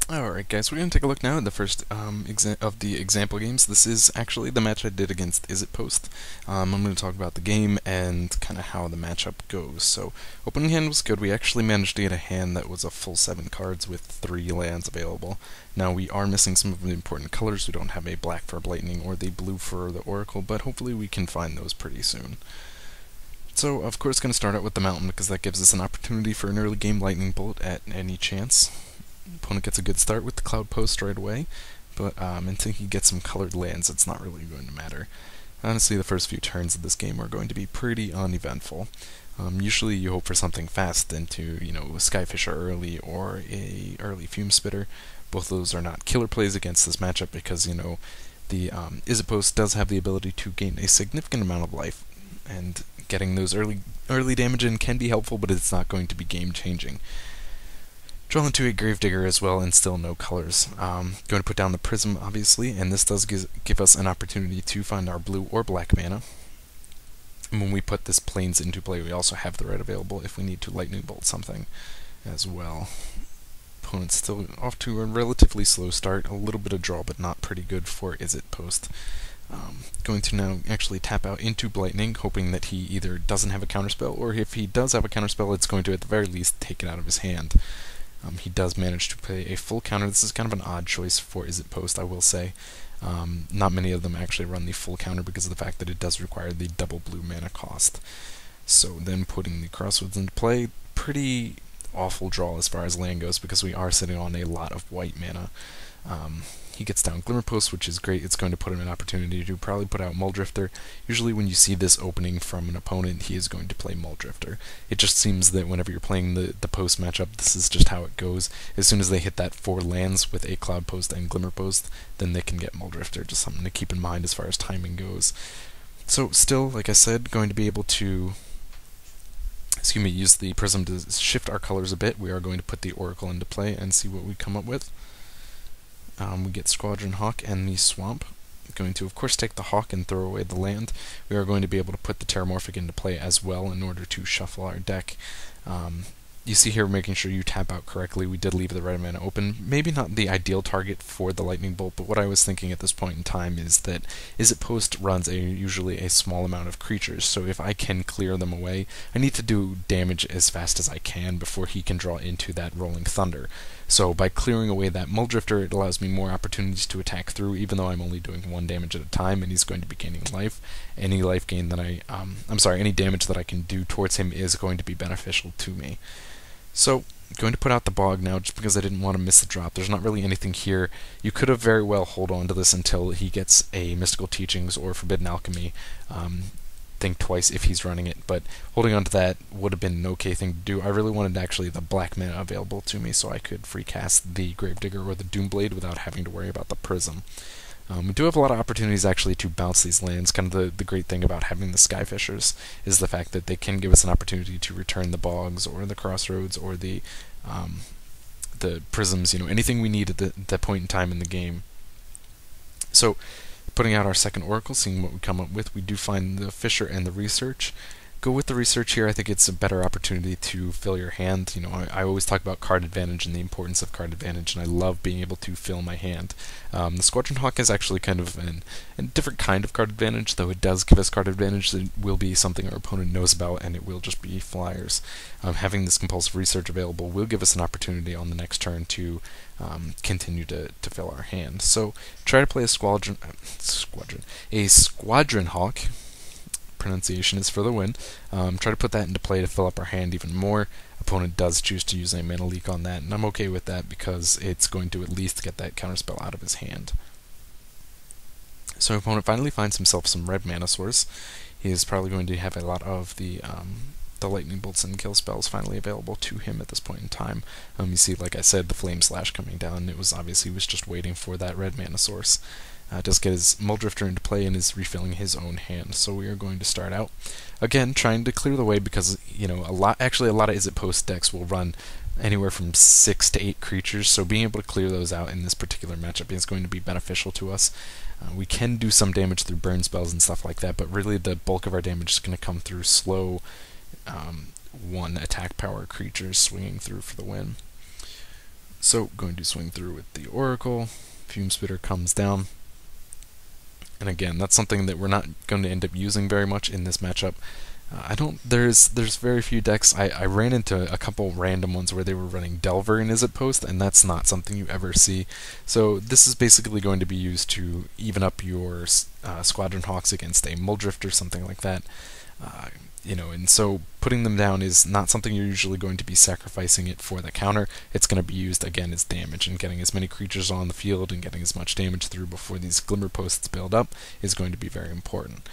Alright guys, we're going to take a look now at the first of the example games. This is actually the match I did against IzzetPost. I'm going to talk about the game and kind of how the matchup goes. So, opening hand was good. We actually managed to get a hand that was a full 7 cards with 3 lands available. Now we are missing some of the important colors. We don't have a black for Lightning or the blue for the Oracle, but hopefully we can find those pretty soon. So, of course, going to start out with the Mountain because that gives us an opportunity for an early game Lightning Bolt at any chance. Opponent gets a good start with the Cloud Post right away, but until he gets some colored lands, it's not really going to matter. Honestly, the first few turns of this game are going to be pretty uneventful. Usually you hope for something fast into, Skyfisher early or a early Fume Spitter. Both of those are not killer plays against this matchup because, the IzzetPost does have the ability to gain a significant amount of life, and getting those early damage in can be helpful, but it's not going to be game-changing. Draw into a Gravedigger as well, and still no colors. Going to put down the Prism, obviously, and this does give us an opportunity to find our blue or black mana. And when we put this Plains into play, we also have the red available if we need to Lightning Bolt something as well. Opponent's still off to a relatively slow start, a little bit of draw, but not pretty good for IzzetPost. Going to now actually tap out into Lightning, hoping that he either doesn't have a counterspell, or if he does have a counterspell, it's going to at the very least take it out of his hand. He does manage to play a full counter. This is kind of an odd choice for IzzetPost, I will say. Not many of them actually run the full counter because of the fact that it does require the double blue mana cost. So then putting the Crossroads into play, pretty awful draw as far as land goes because we are sitting on a lot of white mana. He gets down Glimmer Post, which is great. It's going to put him an opportunity to probably put out Muldrifter. Usually when you see this opening from an opponent, he is going to play Muldrifter. It just seems that whenever you're playing the post matchup, this is just how it goes. As soon as they hit that 4 lands with a Cloud Post and Glimmer Post, then they can get Muldrifter. Just something to keep in mind as far as timing goes. So still, like I said, going to be able to use the Prism to shift our colors a bit. We are going to put the Oracle into play and see what we come up with. We get Squadron Hawk and the Swamp. Going to, of course, take the Hawk and throw away the land. We are going to be able to put the Terramorphic into play as well in order to shuffle our deck. You see here, making sure you tap out correctly. We did leave the red mana open. Maybe not the ideal target for the Lightning Bolt, but what I was thinking at this point in time is that IzzetPost runs usually a small amount of creatures, so if I can clear them away, I need to do damage as fast as I can before he can draw into that Rolling Thunder. So by clearing away that Muldrifter, it allows me more opportunities to attack through, even though I'm only doing 1 damage at a time, and he's going to be gaining life. Any life gain that any damage that I can do towards him is going to be beneficial to me. So, going to put out the Bog now, just because I didn't want to miss the drop. There's not really anything here. You could have very well hold on to this until he gets a Mystical Teachings or Forbidden Alchemy. Think twice if he's running it, but holding on to that would have been an okay thing to do. I really wanted actually the black mana available to me so I could free cast the Gravedigger or the Doomblade without having to worry about the Prism. We do have a lot of opportunities actually to bounce these lands. Kind of the great thing about having the Skyfishers is the fact that they can give us an opportunity to return the Bogs or the Crossroads or the Prisms, anything we need at that point in time in the game. So, putting out our second Oracle, seeing what we come up with, we do find the Fisher and the Research. Go with the Research here. I think it's a better opportunity to fill your hand. I always talk about card advantage and the importance of card advantage, and I love being able to fill my hand. The Squadron Hawk is actually kind of a different kind of card advantage, though it does give us card advantage that will be something our opponent knows about, and it will just be flyers. Having this Compulsive Research available will give us an opportunity on the next turn to continue to fill our hand. So try to play a Squadron Hawk. Pronunciation is for the win. Try to put that into play to fill up our hand even more. Opponent does choose to use a mana leak on that, and I'm okay with that because it's going to at least get that counterspell out of his hand. So opponent finally finds himself some red mana source. He is probably going to have a lot of the Lightning Bolts and Kill spells finally available to him at this point in time. You see, like I said, the Flame Slash coming down. It was obviously just waiting for that red mana source. Does get his Muldrifter into play and is refilling his own hand. So we are going to start out again trying to clear the way because a lot of IzzetPost decks will run anywhere from 6 to 8 creatures. So being able to clear those out in this particular matchup is going to be beneficial to us. We can do some damage through burn spells and stuff like that, but really the bulk of our damage is going to come through slow 1 attack power creatures swinging through for the win. So going to swing through with the Oracle. Fume Spitter comes down. And again, that's something that we're not going to end up using very much in this matchup. There's very few decks. I ran into a couple random ones where they were running Delver in IzzetPost, and that's not something you ever see. So this is basically going to be used to even up your Squadron Hawks against a Muldrift or something like that. And so putting them down is not something you're usually going to be sacrificing it for the counter. It's going to be used, again, as damage, and getting as many creatures on the field and getting as much damage through before these Glimmer Posts build up is going to be very important.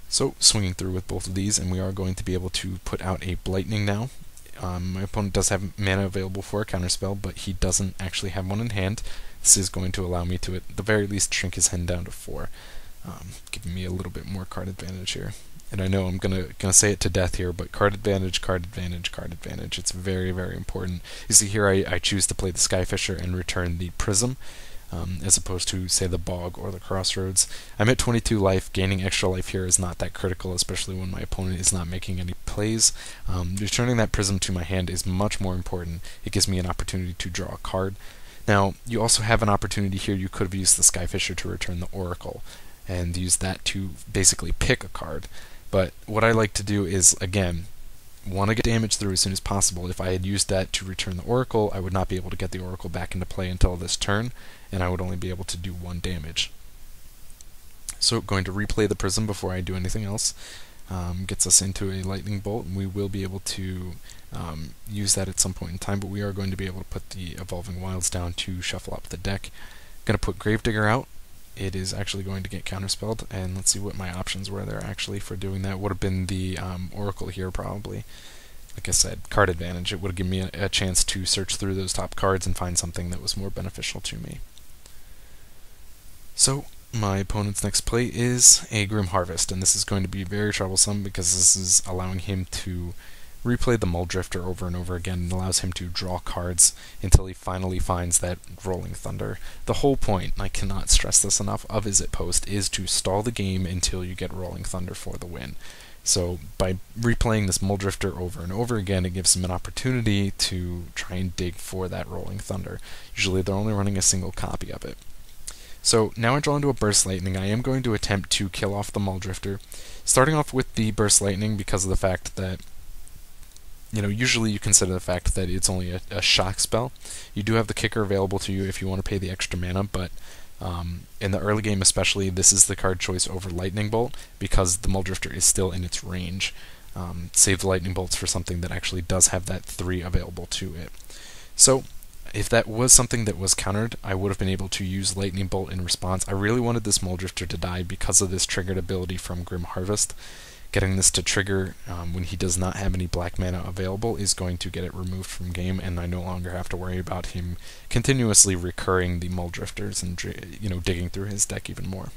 So, swinging through with both of these, and we are going to be able to put out a Blightning now. My opponent does have mana available for a counterspell, but he doesn't actually have one in hand. This is going to allow me to, at the very least, shrink his hand down to 4, giving me a little bit more card advantage here. And I know I'm gonna say it to death here, but card advantage, card advantage, card advantage. It's very, very important. You see here I choose to play the Skyfisher and return the Prism, as opposed to, say, the Bog or the Crossroads. I'm at 22 life. Gaining extra life here is not that critical, especially when my opponent is not making any plays. Returning that Prism to my hand is much more important. It gives me an opportunity to draw a card. Now, you also have an opportunity here. You could have used the Skyfisher to return the Oracle, and use that to basically pick a card. But what I like to do is, again, want to get damage through as soon as possible. If I had used that to return the Oracle, I would not be able to get the Oracle back into play until this turn, and I would only be able to do 1 damage. So going to replay the Prism before I do anything else. Gets us into a Lightning Bolt, and we will be able to use that at some point in time, but we are going to be able to put the Evolving Wilds down to shuffle up the deck. Going to put Gravedigger out. It is actually going to get counterspelled, and let's see what my options were there actually for doing that. Would have been the Oracle here, probably. Like I said, card advantage. It would have given me a chance to search through those top cards and find something that was more beneficial to me. So, my opponent's next play is a Grim Harvest, and this is going to be very troublesome because this is allowing him to replay the Muldrifter over and over again, and allows him to draw cards until he finally finds that Rolling Thunder. The whole point, and I cannot stress this enough, of IzzetPost is to stall the game until you get Rolling Thunder for the win. So by replaying this Muldrifter over and over again, it gives him an opportunity to try and dig for that Rolling Thunder. Usually they're only running a single copy of it. So now I draw into a Burst Lightning. I am going to attempt to kill off the Muldrifter, starting off with the Burst Lightning because of the fact that usually you consider the fact that it's only a shock spell. You do have the kicker available to you if you want to pay the extra mana, but in the early game especially, this is the card choice over Lightning Bolt because the Muldrifter is still in its range. Save the Lightning Bolts for something that actually does have that 3 available to it. So, if that was something that was countered, I would have been able to use Lightning Bolt in response. I really wanted this Muldrifter to die because of this triggered ability from Grim Harvest. Getting this to trigger when he does not have any black mana available is going to get it removed from game, and I no longer have to worry about him continuously recurring the Muldrifters and digging through his deck even more.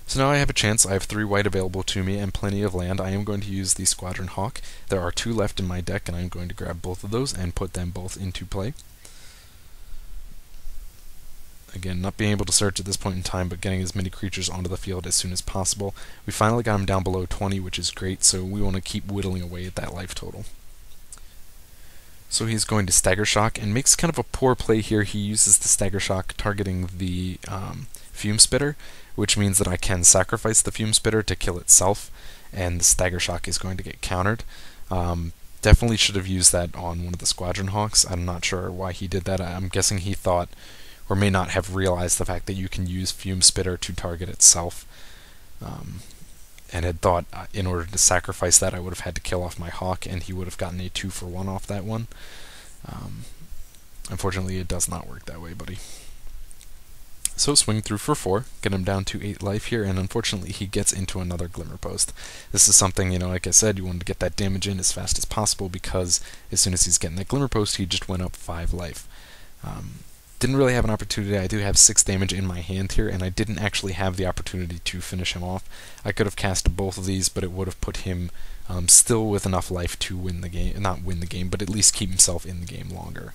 So now I have a chance. I have 3 white available to me and plenty of land. I am going to use the Squadron Hawk. There are 2 left in my deck, and I'm going to grab both of those and put them both into play. Again, not being able to search at this point in time, but getting as many creatures onto the field as soon as possible. We finally got him down below 20, which is great, so we want to keep whittling away at that life total. So he's going to Stagger Shock, and makes kind of a poor play here. He uses the Stagger Shock targeting the Fume Spitter, which means that I can sacrifice the Fume Spitter to kill itself, and the Stagger Shock is going to get countered. Definitely should have used that on one of the Squadron Hawks. I'm not sure why he did that. I'm guessing he thought, or may not have realized, the fact that you can use Fume Spitter to target itself, and had thought in order to sacrifice that I would have had to kill off my Hawk, and he would have gotten a 2-for-1 off that one. Unfortunately, it does not work that way, buddy. So swing through for 4, get him down to 8 life here, and unfortunately he gets into another Glimmer Post. This is something, like I said, you wanted to get that damage in as fast as possible, because as soon as he's getting that Glimmer Post, he just went up 5 life. Didn't really have an opportunity. I do have 6 damage in my hand here, and I didn't actually have the opportunity to finish him off. I could have cast both of these, but it would have put him still with enough life to win the game. Not win the game, but at least keep himself in the game longer.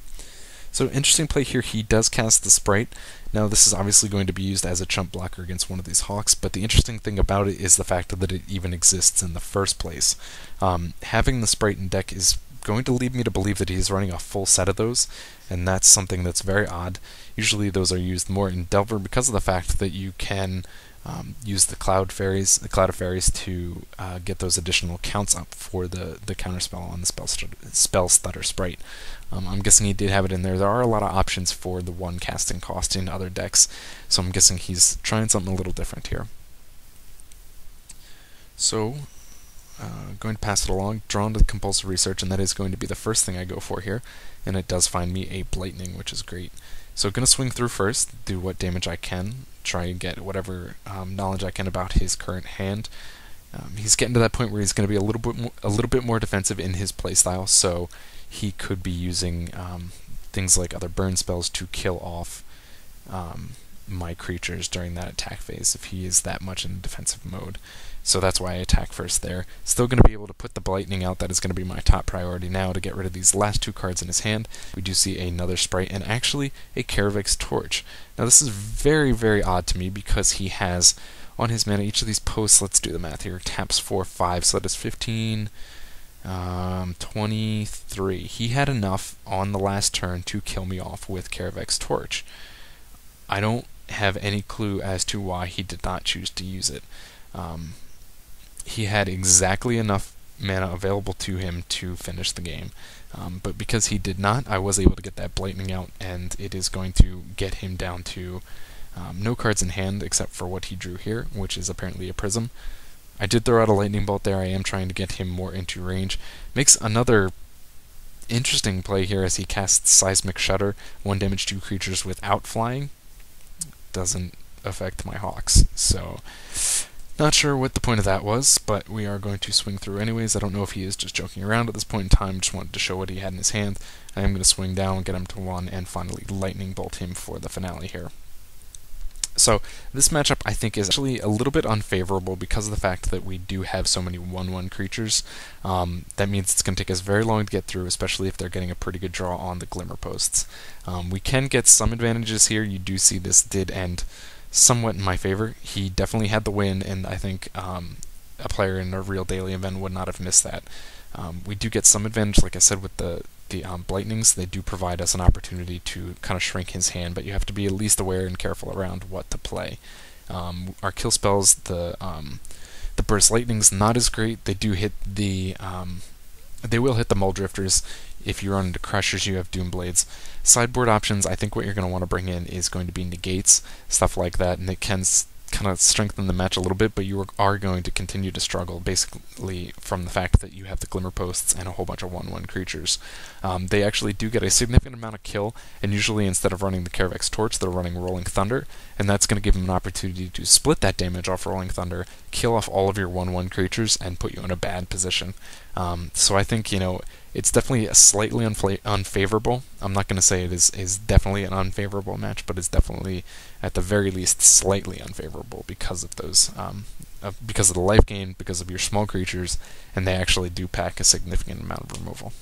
So interesting play here. He does cast the Sprite. Now this is obviously going to be used as a chump blocker against one of these Hawks, but the interesting thing about it is the fact that it even exists in the first place. Having the Sprite in deck is going to lead me to believe that he's running a full set of those, and that's something that's very odd. Usually those are used more in Delver because of the fact that you can use the Cloud of Fairies to get those additional counts up for the counterspell on the Spell Stutter sprite. I'm guessing he did have it in there. There are a lot of options for the one casting cost in other decks, so I'm guessing he's trying something a little different here. So, going to pass it along, drawn to compulsive research, and that is going to be the first thing I go for here, and it does find me a Blightning, which is great. So going to swing through first, do what damage I can, try and get whatever knowledge I can about his current hand. He's getting to that point where he's going to be a little bit more defensive in his playstyle, so he could be using things like other burn spells to kill off my creatures during that attack phase if he is that much in defensive mode. So that's why I attack first there. Still going to be able to put the Blightning out. That is going to be my top priority now to get rid of these last two cards in his hand. We do see another sprite and actually a Karavek's Torch. Now this is very, very odd to me because he has on his mana each of these posts, let's do the math here, taps 4, 5, so that is 15, 23. He had enough on the last turn to kill me off with Karavek's Torch. I don't have any clue as to why he did not choose to use it. He had exactly enough mana available to him to finish the game, but because he did not, I was able to get that Blightning out, and it is going to get him down to no cards in hand except for what he drew here, which is apparently a Prism. I did throw out a Lightning Bolt there. I am trying to get him more into range. Makes another interesting play here as he casts Seismic Shudder, 1 damage to creatures without flying. Doesn't affect my Hawks, so not sure what the point of that was, but we are going to swing through anyways. I don't know if he is just joking around at this point in time, just wanted to show what he had in his hand. I am going to swing down, get him to 1, and finally Lightning Bolt him for the finale here. So this matchup I think is actually a little bit unfavorable because of the fact that we do have so many 1/1 creatures. That means it's going to take us very long to get through, especially if they're getting a pretty good draw on the Glimmer Posts. We can get some advantages here. You do see this did end somewhat in my favor. He definitely had the win, and I think a player in a real daily event would not have missed that. We do get some advantage, like I said, with the Blightnings. They do provide us an opportunity to kind of shrink his hand, but you have to be at least aware and careful around what to play. Our kill spells, the Burst Lightning's not as great. They do hit they will hit the Muldrifters. If you run into Crushers, you have Doomblades. Sideboard options, I think what you're going to want to bring in is going to be Negates, stuff like that, and it can kind of strengthen the match a little bit, but you are going to continue to struggle, basically from the fact that you have the Glimmer Posts and a whole bunch of 1/1 creatures. They actually do get a significant amount of kill, and usually instead of running the Karavek's Torch, they're running Rolling Thunder, and that's going to give them an opportunity to split that damage off Rolling Thunder, kill off all of your 1/1 creatures, and put you in a bad position. So I think, it's definitely a slightly unfavorable. I'm not going to say it is definitely an unfavorable match, but it's definitely, at the very least, slightly unfavorable because of those, because of the life gain, because of your small creatures, and they actually do pack a significant amount of removal.